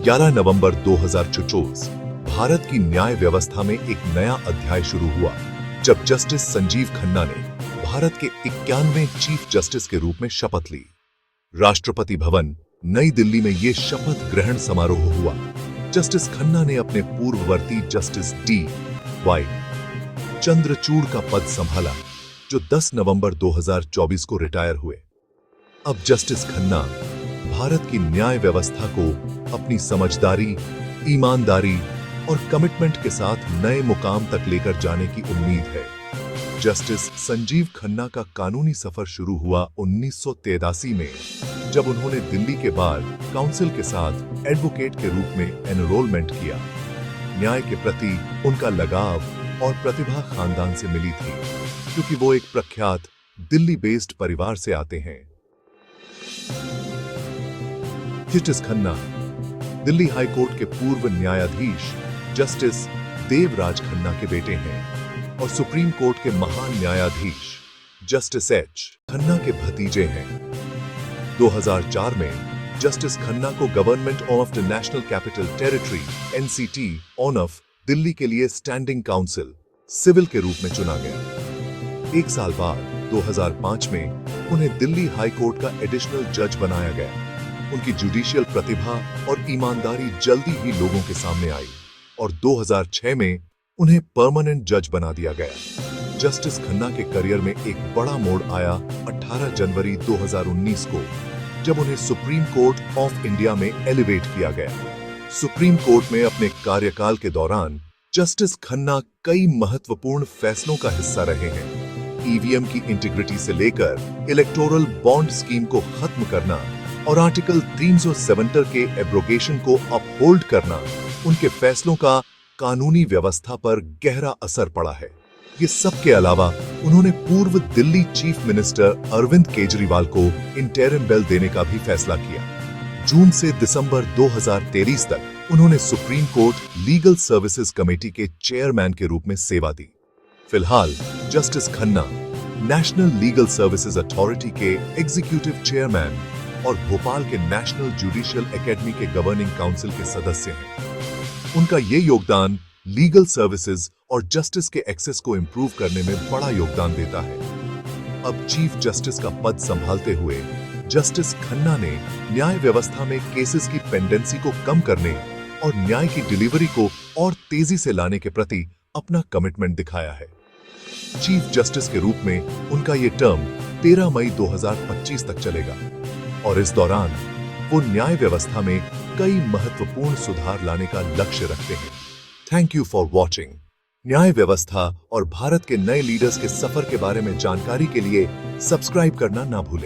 11 नवंबर 2024 भारत की न्याय व्यवस्था में एक नया अध्याय शुरू हुआ जब जस्टिस संजीव खन्ना ने भारत के 91वें चीफ जस्टिस के रूप में शपथ ली। राष्ट्रपति भवन नई दिल्ली में ये शपथ ग्रहण समारोह हुआ। जस्टिस खन्ना ने अपने पूर्ववर्ती जस्टिस D.Y. चंद्रचूड़ का पद संभाला, जो 10 नवंबर 2024 को रिटायर हुए। अब जस्टिस खन्ना भारत की न्याय व्यवस्था को अपनी समझदारी, ईमानदारी और कमिटमेंट के साथ नए मुकाम तक लेकर जाने की उम्मीद है। जस्टिस संजीव खन्ना का कानूनी सफर शुरू हुआ 1983 में, जब उन्होंने दिल्ली के बार काउंसिल के साथ एडवोकेट के रूप में एनरोलमेंट किया। न्याय के प्रति उनका लगाव और प्रतिभा खानदान से मिली थी, क्योंकि वो एक प्रख्यात दिल्ली बेस्ड परिवार से आते हैं। Justice Khanna Delhi high court के पूर्व न्यायाधीश जस्टिस देवराज खन्ना के बेटे हैं और सुप्रीम कोर्ट के महान न्यायाधीश जस्टिस H. खन्ना के भतीजे हैं। 2004 में जस्टिस खन्ना को government of the national capital territory NCT of Delhi के लिए स्टैंडिंग काउंसिल सिविल के रूप में चुना गया। एक साल बाद 2005 में उन्हें दिल्ली हाई कोर्ट का एडिशनल जज बनाया गया। उनकी जुडिशियल प्रतिभा और ईमानदारी जल्दी ही लोगों के सामने आई और 2006 में उन्हें परमानेंट जज बना दिया गया। जस्टिस खन्ना के करियर में एक बड़ा मोड़ आया 18 जनवरी 2019 को, जब उन्हें सुप्रीम कोर्ट ऑफ इंडिया में एलिवेट किया गया। सुप्रीम कोर्ट में अपने कार्यकाल के दौरान जस्टिस खन्ना कई महत्वपूर्ण फैसलों का हिस्सा रहे हैं। ईवीएम की इंटीग्रिटी से लेकर इलेक्टोरल बॉन्ड स्कीम को खत्म करना और आर्टिकल 370 के एब्रोगेशन को अपहोल्ड करना, उनके फैसलों का कानूनी व्यवस्था पर गहरा असर पड़ा है। ये सब के अलावा उन्होंने पूर्व दिल्ली चीफ मिनिस्टर अरविंद केजरीवाल को इंटरिम बेल देने का भी फैसला किया। जून से दिसंबर 2023 तक उन्होंने supreme court legal services committee के चेयरमैन के रूप में सेवा दी। फिलहाल justice Khanna national legal services authority के एग्जीक्यूटिव चेयरमैन और भोपाल के नेशनल जुडिशियल एकेडमी के गवर्निंग काउंसिल के सदस्य हैं। उनका ये योगदान लीगल सर्विसेज और जस्टिस के एक्सेस को इंप्रूव करने में बड़ा योगदान देता है। अब चीफ जस्टिस का पद संभालते हुए जस्टिस खन्ना ने न्याय व्यवस्था में केसेस की पेंडेंसी को कम करने और न्याय की डिलीवरी को और तेजी से लाने के प्रति अपना कमिटमेंट दिखाया है। चीफ जस्टिस के रूप में उनका ये टर्म 13 मई 2025 तक चलेगा और इस दौरान वो न्याय व्यवस्था में कई महत्वपूर्ण सुधार लाने का लक्ष्य रखते हैं। Thank you for watching. न्याय व्यवस्था और भारत के नए लीडर्स के सफर के बारे में जानकारी के लिए सब्सक्राइब करना ना भूलें।